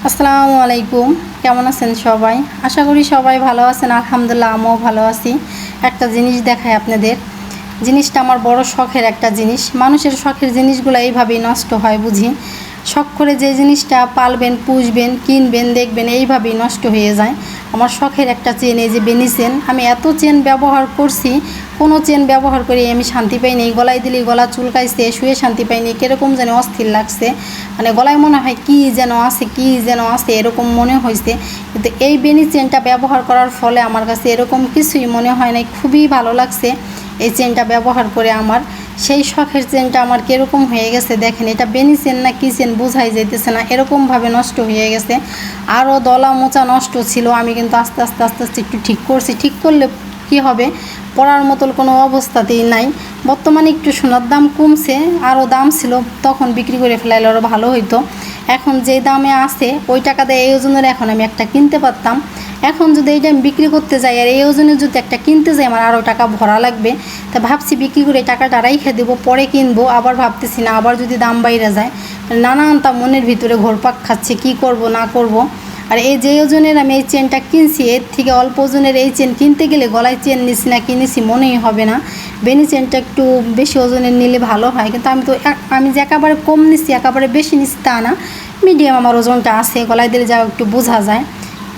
আসসালামু আলাইকুম। কেমন আছেন সবাই? আশা করি সবাই ভালো আছেন। আলহামদুলিল্লাহ আমিও ভালো আছি। একটা জিনিস দেখাই আপনাদের। জিনিসটা আমার বড় শখের একটা জিনিস। মানুষের শখের জিনিসগুলো এইভাবেই নষ্ট হয় বুঝি। শখ করে যে জিনিসটা পালবেন, পুষবেন, কিনবেন, দেখবেন এইভাবেই নষ্ট হয়ে যায়। আমার শখের একটা চেন, এই যে বেনি চেন। আমি এত চেন ব্যবহার করছি, কোনো চেন ব্যবহার করে আমি শান্তি পাইনি। গলায় দিলে গলা চুলকাইছে, শুয়ে শান্তি পাইনি, কীরকম যেন অস্থির লাগছে। মানে গলায় মনে হয় কী যেন আছে এরকম মনে হয়েছে। কিন্তু এই বেনি চেনটা ব্যবহার করার ফলে আমার কাছে এরকম কিছুই মনে হয় নাই, খুবই ভালো লাগছে এই চেনটা ব্যবহার করে। আমার সেই শখের চেনটা আমার কীরকম হয়ে গেছে দেখেন। এটা বেনি চেন না কী চেন বোঝাই যাইতেছে না, এরকমভাবে নষ্ট হয়ে গেছে। আরও দলা মোচা নষ্ট ছিল, আমি কিন্তু আস্তে আস্তে একটু ঠিক করছি। ঠিক করলে কি হবে, পড়ার মতন কোনো অবস্থাতেই নাই। বর্তমানে একটু সোনার দাম কমছে, আরও দাম ছিল তখন বিক্রি করে ফেলাইলে আরও ভালো হইতো। এখন যে দামে আছে ওই টাকা দিয়ে এই ওজনের এখন আমি একটা কিনতে পারতাম। এখন যদি এইটা আমি বিক্রি করতে যাই আর এই ওজনের যদি একটা কিনতে যাই, আমার আরও টাকা ভরা লাগবে। তা ভাবছি বিক্রি করে টাকাটা রাইখে দেবো, পরে কিনবো। আবার ভাবতেছি না, আবার যদি দাম বাইরে যায়, নানানটা মনের ভিতরে ঘোরপাক খাচ্ছে, কি করব না করব। আর এই যে ওজনের আমি এই চেনটা কিনছি, এর থেকে অল্প ওজনের এই চেন কিনতে গেলে গলায় চেন নিছি না কিনেছি মনেই হবে না। বেনি চেনটা একটু বেশি ওজনের নিলে ভালো হয়, কিন্তু আমি যে একেবারে কম নিচ্ছি, একেবারে বেশি নিচ্ছি তা না, মিডিয়াম আমার ওজনটা আছে। গলায় দিলে যা একটু বোঝা যায়।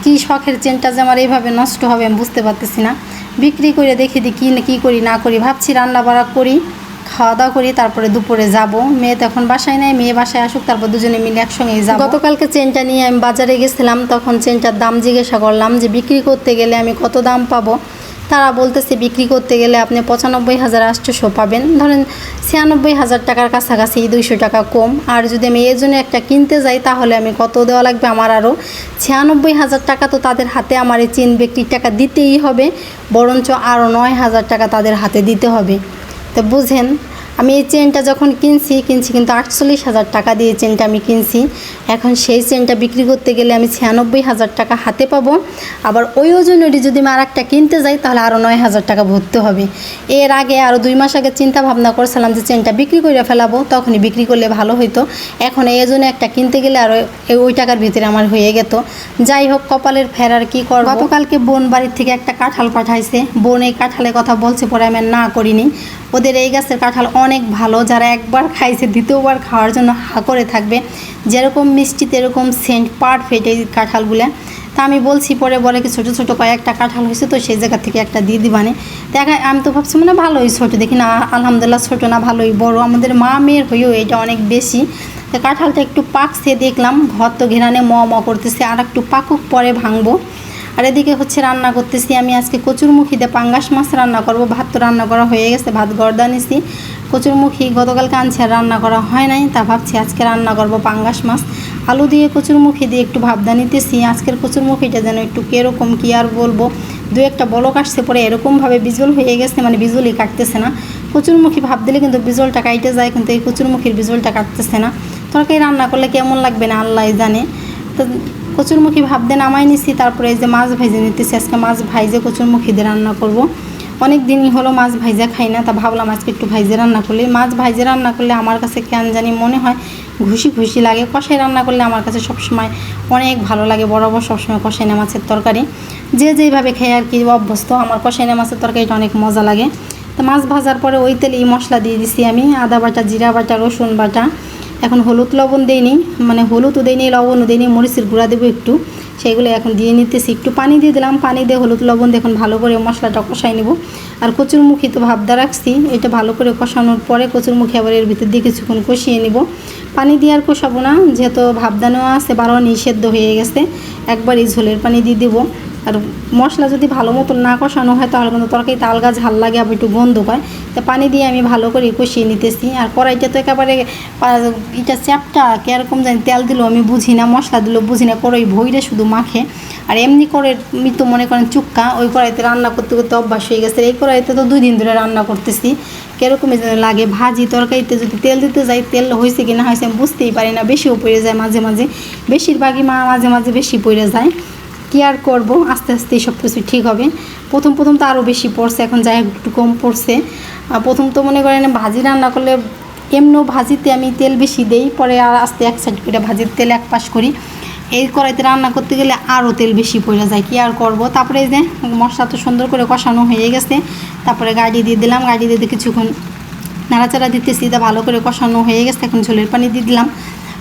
কী শখের চেনটা যে আমার এইভাবে নষ্ট হবে আমি বুঝতে পারতেছি না। বিক্রি করে দেখি কী করি না করি। ভাবছি রান্না বাড়া করি, খাওয়া দাওয়া করি, তারপরে দুপুরে যাব। মেয়ে তখন বাসায় নেয়, মেয়ে বাসায় আসুক, তারপর দুজনে মিলে একসঙ্গেই যাব। গতকালকে চেনটা নিয়ে আমি বাজারে গেছিলাম, তখন চেনটার দাম জিজ্ঞাসা করলাম যে বিক্রি করতে গেলে আমি কত দাম পাবো। তারা বলতেছে বিক্রি করতে গেলে আপনি 95,800 পাবেন, ধরেন 96,000 টাকার কাছাকাছি, 200 টাকা কম। আর যদি আমি এই জন্য একটা কিনতে যাই তাহলে আমি কত দেওয়া লাগবে, আমার আরও 96,000 টাকা তো তাদের হাতে আমার এই চেন বিক্রির টাকা দিতেই হবে, বরঞ্চ আরও 9,000 টাকা তাদের হাতে দিতে হবে। তো বুঝেন, আমি এই চেনটা যখন কিনছি কিন্তু 48,000 টাকা দিয়ে চেনটা আমি কিনছি। এখন সেই চেনটা বিক্রি করতে গেলে আমি 96,000 টাকা হাতে পাবো। আবার ওই ওজনেরই যদি আমি আর একটা কিনতে যাই তাহলে আরও 9,000 টাকা ভরতে হবে। এর আগে আরও 2 মাস আগে চিন্তা ভাবনা করছিলাম যে চেনটা বিক্রি করে ফেলাবো, তখনই বিক্রি করলে ভালো হইতো। এখন এই ওজনে একটা কিনতে গেলে আরও ওই টাকার ভিতরে আমার হয়ে যেত। যাই হোক, কপালের ফেরার কি করব। গতকালকে বোন বাড়ির থেকে একটা কাঁঠাল পাঠাইছে। বোন এই কাঁঠালের কথা বলছে, পরে আমি না করিনি। ওদের এই গাছের কাঁঠাল অনেক ভালো, যারা একবার খাইছে দ্বিতীয়বার খাওয়ার জন্য হা করে থাকবে। যেরকম মিষ্টি তেরকম সেন্ট, পারফেক্ট এই কাঁঠালগুলো। তা আমি বলছি, পরে বলে কি ছোটো ছোটো কয়েকটা কাঁঠাল হয়েছে তো সেই জায়গা থেকে একটা দিয়ে দিবানে। দেখা আমি তো ভাবছি মানে ভালোই ছোটো, দেখি না আলহামদুলিল্লাহ ছোটো না ভালোই বড়। আমাদের মা মেয়ের হয়েও এটা অনেক বেশি। তো কাঁঠালটা একটু পাকছে দেখলাম, ঘর তো ঘেরানে ম করতেছে, আর একটু পাকুক পরে ভাঙবো। আর এদিকে হচ্ছে রান্না করতেছি আমি আজকে কচুরমুখী দিয়ে পাঙ্গাস মাছ রান্না করব। ভাত তো রান্না করা হয়ে গেছে, ভাত গর্দা নিছি। কচুরমুখী গতকালকে আনছি আর রান্না করা হয় নাই, তা ভাবছি আজকে রান্না করব পাঙ্গাস মাছ। আলু দিয়ে কচুরমুখী দিয়ে একটু ভাবদা নিতেছি। আজকের কচুরমুখীটা যেন একটু কীরকম কী আর বলবো, দু একটা বলক আসছে, পরে এরকমভাবে বিজল হয়ে গেছে, মানে বিজলই কাটতেছে না। কচুরমুখী ভাব দিলে কিন্তু বিজলটা কাটতে যায়, কিন্তু এই কচুরমুখীর বিজলটা কাটতেছে না। তরকারি রান্না করলে কেমন লাগবে না আল্লাহ জানে। তো কচুরমুখী ভাব দিয়ে নামাই নিছি, তারপরে এই যে মাছ ভাইজে নিতেছি। আজকে মাছ ভাইজে কচুরমুখী দিয়ে রান্না করব। অনেক দিনই হলো মাছ ভাইজা খাই না, তা ভাবলাম আজকে একটু ভাইজে রান্না করলে। মাছ ভাইজে রান্না করলে আমার কাছে কেন জানি মনে হয় ঘুষি লাগে। কষাই রান্না করলে আমার কাছে সবসময় অনেক ভালো লাগে, বরাবর সবসময় কষাইনা মাছের তরকারি যে যেইভাবে খেয়ে আর কি অভ্যস্ত, আমার কষাইনা মাছের তরকারিটা অনেক মজা লাগে। তো মাছ ভাজার পরে ওই তেলেই মশলা দিয়ে দিছি আমি, আদা বাটা, জিরা বাটা, রসুন বাটা। এখন হলুদ লবণ দিইনি, মানে হলুদও দিইনি, লবণও দিইনি, মরিচের গুঁড়া দেবো একটু, সেইগুলো এখন দিয়ে নিতেছি। একটু পানি দিয়ে দিলাম, পানি দিয়ে হলুদ লবণ দিয়ে এখন ভালো করে মশলাটা কষাই নেব। আর কচুরমুখী তো ভাবদা রাখছি, এটা ভালো করে কষানোর পরে কচুরমুখী আবার এর ভিতর দিয়ে কিছুক্ষণ কষিয়ে নেব। পানি দিয়ে আর কষাবো না, যেহেতু ভাবদা নেওয়া আছে, বারোয়ানি সেদ্ধ হয়ে গেছে, একবারই ঝোলের পানি দিয়ে দেবো। আর মশলা যদি ভালো মতো না কষানো হয় তাহলে কিন্তু তরকারিতে আলগা ঝাল লাগে, আবার একটু গন্ধ পায়। তো পানি দিয়ে আমি ভালো করে কষিয়ে নিতেছি। আর কড়াইটা তো একেবারে এটা চ্যাপটা, কীরকম জানি তেল দিল আমি বুঝি না, মশলা দিল বুঝি না, কড়াই ভইরে শুধু মাখে। আর এমনি করে মৃত্যু মনে করেন চুক্কা, ওই কড়াইতে রান্না করতে করতে অভ্যাস হয়ে গেছে। এই কড়াইতে তো 2 দিন ধরে রান্না করতেছি, কীরকমই যেন লাগে। ভাজি তরকারিতে যদি তেল দিতে যাই, তেল হয়েছে কি না হয়েছে আমি বুঝতেই পারি না, বেশিও পড়ে যায় মাঝে মাঝে, বেশিরভাগই মাঝে মাঝে বেশি পড়ে যায়। কী আর করবো, আস্তে আস্তে সব কিছু ঠিক হবে। প্রথম তো আরও বেশি পড়ছে, এখন যাই একটু কম পড়ছে। প্রথম তো মনে করেন ভাজি রান্না করলে এমনিও ভাজিতে আমি তেল বেশি দেই, পরে আর আস্তে এক সাইড করে ভাজির তেল এক পাশ করি। এই কড়াইতে রান্না করতে গেলে আরও তেল বেশি পড়ে যায়, কী আর করবো। তারপরে এই যে মশলা তো সুন্দর করে কষানো হয়ে গেছে, তারপরে গাড়ি দিয়ে দিলাম, গাড়ি দিয়ে কিছুক্ষণ নাড়াচাড়া দিতেছি, তা ভালো করে কষানো হয়ে গেছে। এখন ঝোলের পানি দিয়ে দিলাম,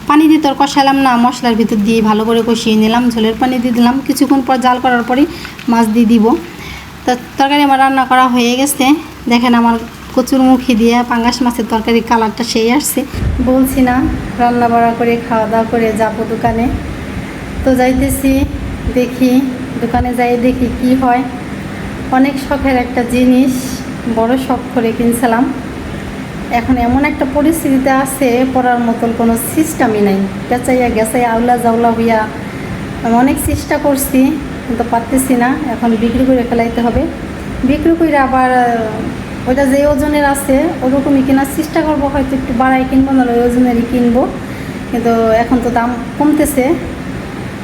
পানি দিয়ে তো আর কষালাম না, মশলার ভিতর দিয়ে ভালো করে কষিয়ে নিলাম, ঝোলের পানি দিয়ে দিলাম। কিছুক্ষণ পর জাল করার পরই মাছ দিয়ে দিব। তো তরকারি আমার রান্না করা হয়ে গেছে। দেখেন আমার কচুরমুখী দিয়ে পাঙ্গাস মাছের তরকারি কালারটা সেই আসছে। বলছি না রান্না বাড়া করে খাওয়া দাওয়া করে যাবো দোকানে, তো যাইতেছি, দেখি দোকানে যাই দেখি কি হয়। অনেক শখের একটা জিনিস, বড় শখ করে কিনছিলাম, এখন এমন একটা পরিস্থিতিতে আছে পড়ার মতন কোনো সিস্টেমই নাই, পেঁচাইয়া গেছাই আউলা জাউলা হইয়া। আমি অনেক চেষ্টা করছি কিন্তু পারতেছি না, এখন বিক্রি করে ফেলাইতে হবে। বিক্রি করে আবার ওইটা যে ওজনের আছে ওরকমই কেনার চেষ্টা করবো, হয়তো একটু বাড়াই কিনবো, না ওই ওজনেরই কিনবো। কিন্তু এখন তো দাম কমতেছে,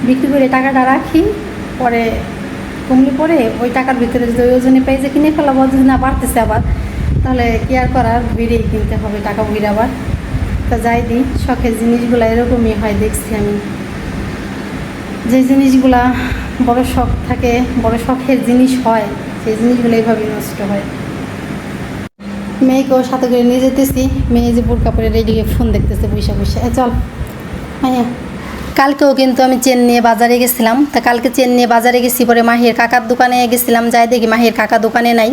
বিক্রি করে টাকাটা রাখি, পরে কমলে পরে ওই টাকার ভিতরে যদি ওই ওজনে পাই যে কিনে ফেলাবো, যদি না বাড়তেছে আবার তাহলে কি আর করার, বেরিয়ে কিনতে হবে টাকা বইরে আবার। তো যাই দিই, শখের জিনিসগুলো এরকমই হয়, দেখছি আমি যে জিনিসগুলা বড় শখ থাকে, বড় শখের জিনিস হয়, সেই জিনিসগুলো এইভাবেই নষ্ট হয়। মেয়েকেও সাথে করে নিয়ে যেতেছি, মেয়ে যে বোরকা পরে রেডি হয়ে ফোন দেখতেছে বসে বসে। চল হ্যাঁ, কালকেও কিন্তু আমি চেন নিয়ে বাজারে গেছিলাম। তা কালকে চেন নিয়ে বাজারে গেছি, পরে মাহির কাকার দোকানে গেছিলাম, যাই দেখি মাহির কাকা দোকানে নাই।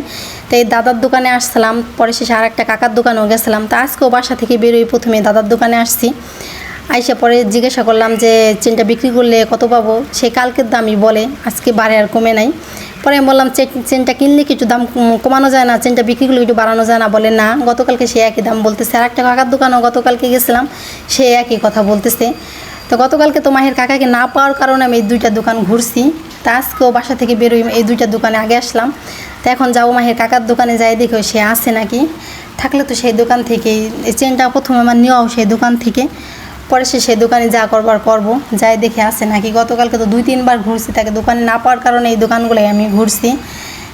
তো এই দাদার দোকানে আসছিলাম, পরে শেষে আর একটা কাকার দোকানেও গেছিলাম। তা আজকেও বাসা থেকে বেরোই প্রথমে দাদার দোকানে আসছি, আইসা পরে জিজ্ঞাসা করলাম যে চেনটা বিক্রি করলে কত পাবো। সে কালকের দামই বলে, আজকে বাড়ে আর কমে নাই। পরে আমি বললাম চেনটা কিনলে কিছু দাম কমানো যায় না, চেনটা বিক্রি করলে একটু বাড়ানো যায় না? বলে না, গতকালকে সে একই দাম বলতেছে। আর একটা কাকার দোকানেও গতকালকে গেছিলাম, সে একই কথা বলতেছে। তো গতকালকে তো মাহির কাকাকে না পাওয়ার কারণে আমি এই দুইটা দোকান ঘুরছি। তা আজকেও বাসা থেকে বেরোই এই দুইটা দোকানে আগে আসলাম। তো এখন যাবো মাহির কাকার দোকানে, যাই দেখো সে আসে নাকি, থাকলে তো সেই দোকান থেকেই এই চেনটা প্রথমে আমার নেওয়াও সেই দোকান থেকে, পরে সেই দোকানে যা করবার করবো, যাই দেখে আসে নাকি। গতকালকে তো 2-3 বার ঘুরছি, তাকে দোকানে না পাওয়ার কারণে এই দোকানগুলোই আমি ঘুরছি।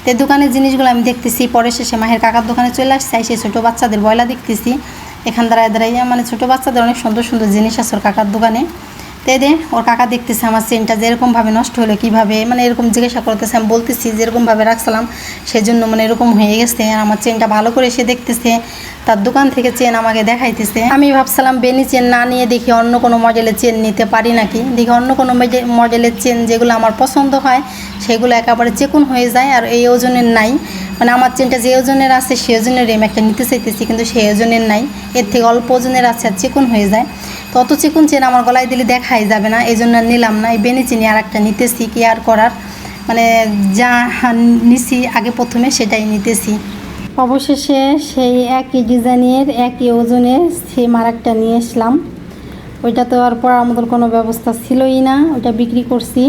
তো দোকানের জিনিসগুলো আমি দেখতেছি, পরে শেষে মাহির কাকার দোকানে চলে আসছি, সেই ছোটো বাচ্চাদের বয়লা দেখতেছি এখান দাঁড়ায় দাঁড়াইয়া, মানে ছোটো বাচ্চাদের অনেক সুন্দর সুন্দর জিনিস আছে ওর কাকার দোকানে। তো ওর কাকা দেখতেছে আমার চেনটা যে এরকমভাবে নষ্ট হলো কীভাবে, মানে এরকম জিজ্ঞাসা করতেছে। আমি বলতেছি যেরকমভাবে রাখছিলাম সেজন্য মানে এরকম হয়ে গেছে। আর আমার চেনটা ভালো করে সে দেখতেছে, তার দোকান থেকে চেন আমাকে দেখাইতেছে। আমি ভাবছিলাম বেনি চেন না নিয়ে দেখি অন্য কোনো মডেলের চেন নিতে পারি নাকি, দেখি অন্য কোনো মডেলের চেন যেগুলো আমার পছন্দ হয় সেগুলো একেবারে চেকুন হয়ে যায়, আর এই ওজনের নাই। মানে আমার চেনটা যে ওজনের আছে সে ওজনের আমি একটা নিতে চাইতেছি, কিন্তু সেই ওজনের নাই, এর থেকে অল্প ওজনের আছে আর চেকুন হয়ে যায়। তো অত চিকুন চেন আমার গলায় দিলে দেখাই যাবে না, এই জন্য নিলাম না। এই বেনি চিনি আর একটা নিতেছি, কি আর করার, মানে যা নিছি আগে প্রথমে সেটাই নিতেছি। অবশেষে সেই একই ডিজাইনের একই ওজনের সেম আর একটা নিয়ে আসলাম। ওইটা তো আর পরার মতন কোনো ব্যবস্থা ছিলই না, ওইটা বিক্রি করছি।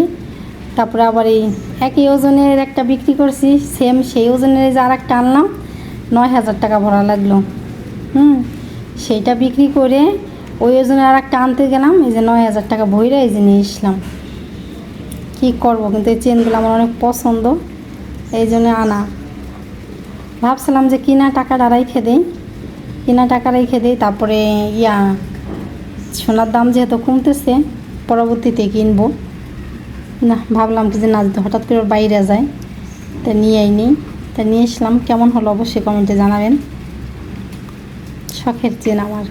তারপরে আবার এই একই ওজনের একটা বিক্রি করছি, সেম সেই ওজনের যে আর একটা আনলাম, 9,000 টাকা ভরা লাগলো। সেইটা বিক্রি করে ওই ওজনে আর একটা আনতে গেলাম, এই যে 9,000 টাকা ভইরা এই যে নিয়ে আসলাম। কী করবো, কিন্তু এই চেনগুলো আমার অনেক পছন্দ, এই জন্য আনা। ভাবছিলাম যে কিনা টাকাটা রেখে দিই, কিনা টাকা রেখে দিই, তারপরে সোনার দাম যেহেতু কমতেছে পরবর্তীতে কিনবো না। ভাবলাম কি যে না, যদি হঠাৎ করে বাইরে যায় তা নিয়েই নিই, তা নিয়ে আসলাম। কেমন হলো অবশ্যই কমেন্টে জানাবেন। শখের চেন আমার।